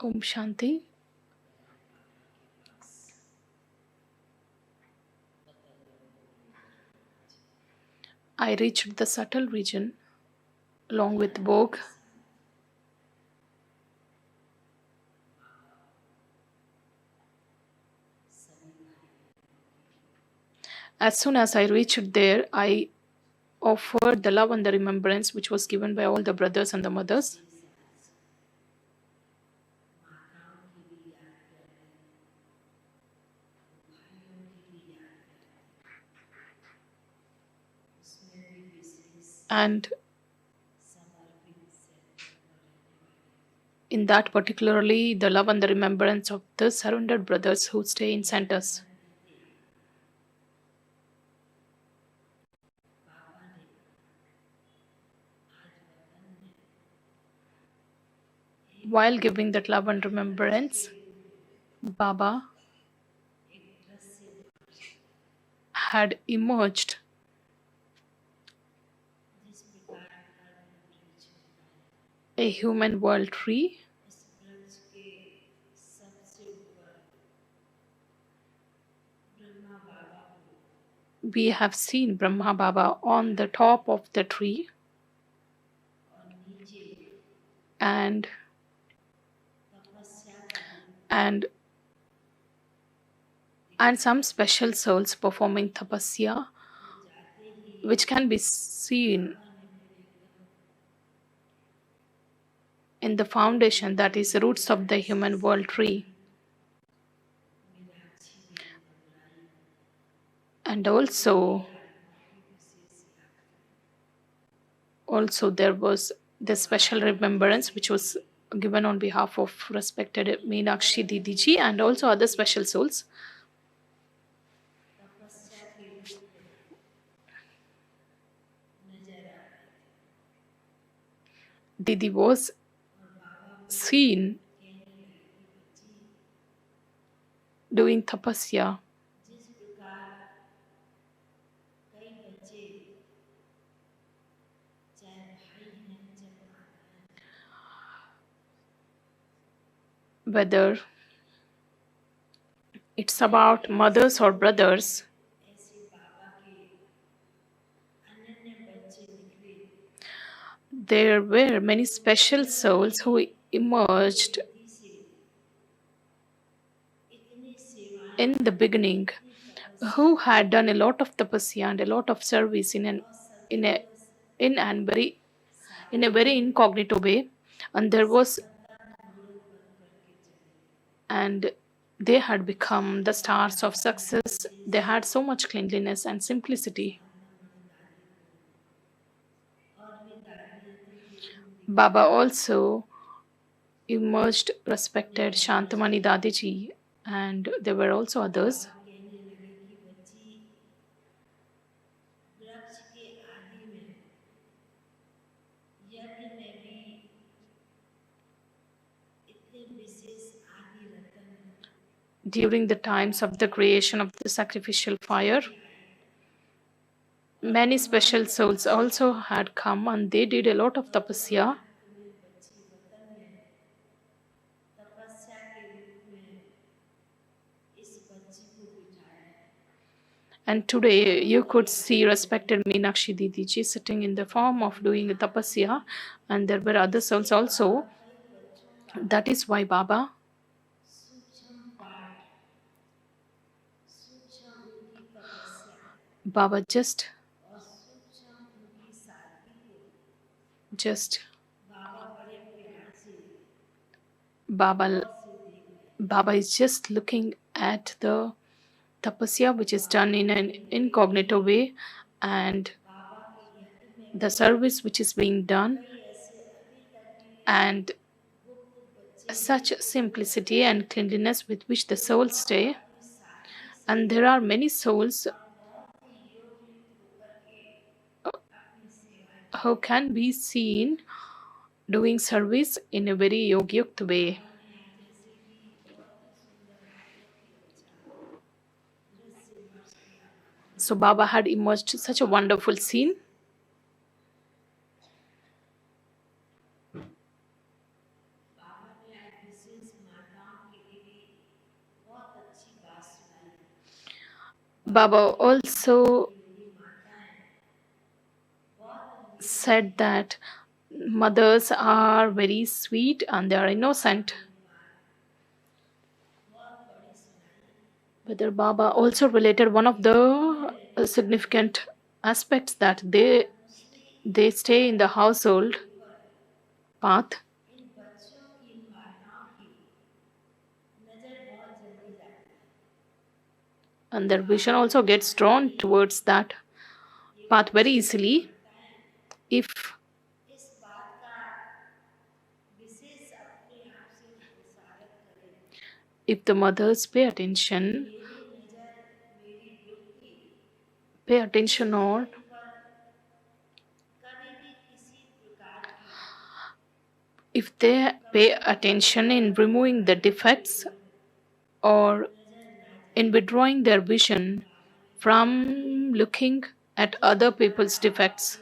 Om Shanti. I reached the subtle region along with Bog. As soon as I reached there, I offered the love and the remembrance which was given by all the brothers and the mothers. And in that particularly the love and the remembrance of the surrendered brothers who stay in centers. While giving that love and remembrance, Baba had emerged a human world tree. We have seen Brahma Baba on the top of the tree, and some special souls performing tapasya, which can be seen in the foundation, that is the roots of the human world tree. And also there was the special remembrance which was given on behalf of respected Meenakshi Didiji and also other special souls. Didi was seen doing tapasya. Whether it's about mothers or brothers, there were many special souls who emerged in the beginning, who had done a lot of tapasya and a lot of service in a very incognito way, and they had become the stars of success. They had so much cleanliness and simplicity. Baba also emerged respected Shantamani Dadiji, and there were also others. During the times of the creation of the sacrificial fire, many special souls also had come and they did a lot of tapasya. And today you could see respected Meenakshi Didiji sitting in the form of doing a tapasya, and there were other souls also. That is why Baba just Baba Baba is just looking at the tapasya which is done in an incognito way and the service which is being done, and such simplicity and cleanliness with which the souls stay. And there are many souls who can be seen doing service in a very yogyukt way. So Baba had emerged such a wonderful scene. Baba also said that mothers are very sweet and they are innocent. Whether Baba also related one of the significant aspects that they stay in the household path, and their vision also gets drawn towards that path very easily if the mothers pay attention or if they pay attention in removing the defects or in withdrawing their vision from looking at other people's defects.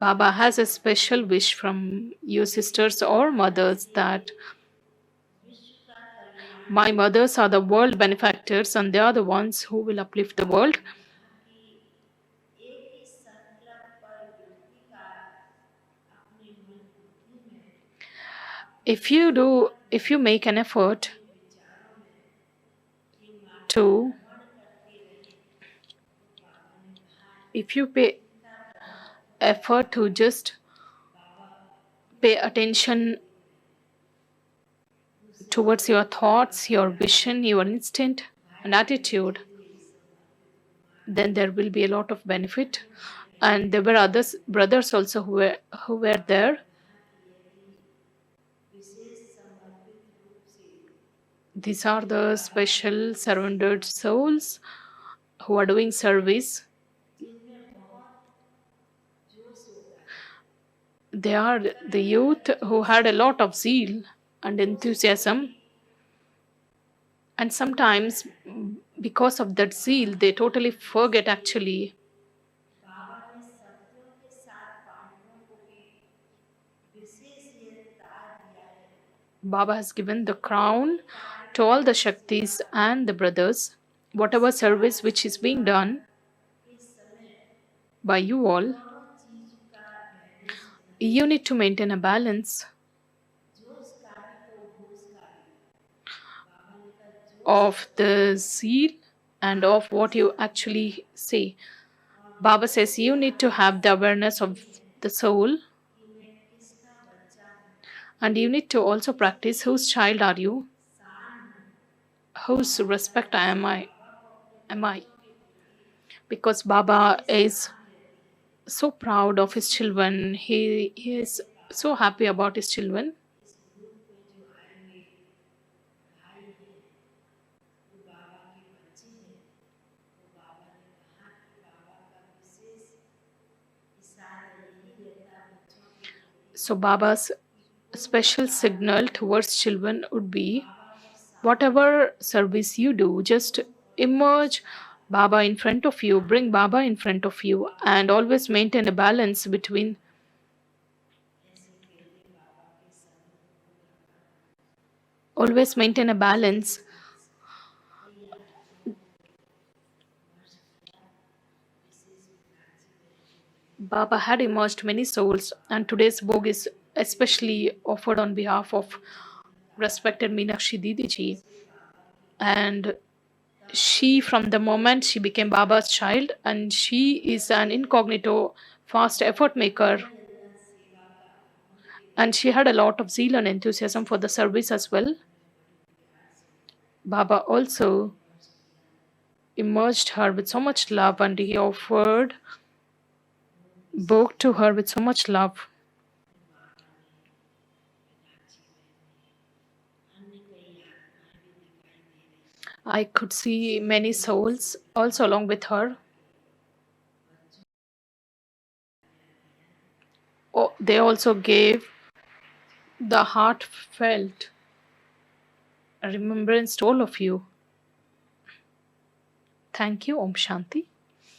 Baba has a special wish from you sisters or mothers that my mothers are the world benefactors and they are the ones who will uplift the world. If you make an effort to, if you pay effort to just pay attention towards your thoughts, your vision, your instinct and attitude, then there will be a lot of benefit. And there were others brothers also who were there. These are the special surrendered souls who are doing service. They are the youth who had a lot of zeal and enthusiasm, and sometimes because of that zeal they totally forget actually. Baba has given the crown to all the Shaktis and the brothers. Whatever service which is being done by you all, you need to maintain a balance of the zeal and of what you actually say. Baba says you need to have the awareness of the soul, and you need to also practice whose child are you, whose respect am I, because Baba is so proud of his children. He is so happy about his children. So Baba's special signal towards children would be whatever service you do, just emerge Baba in front of you, bring Baba in front of you, and always maintain a balance between. Always maintain a balance. Baba had emerged many souls, and today's Bhog is especially offered on behalf of respected Meenakshi Didiji. And she, from the moment she became Baba's child, and she is an incognito, fast effort maker, and she had a lot of zeal and enthusiasm for the service as well. Baba also immersed her with so much love, and he offered Bhog to her with so much love. I could see many souls also along with her. Oh, they also gave the heartfelt remembrance to all of you. Thank you. Om Shanti.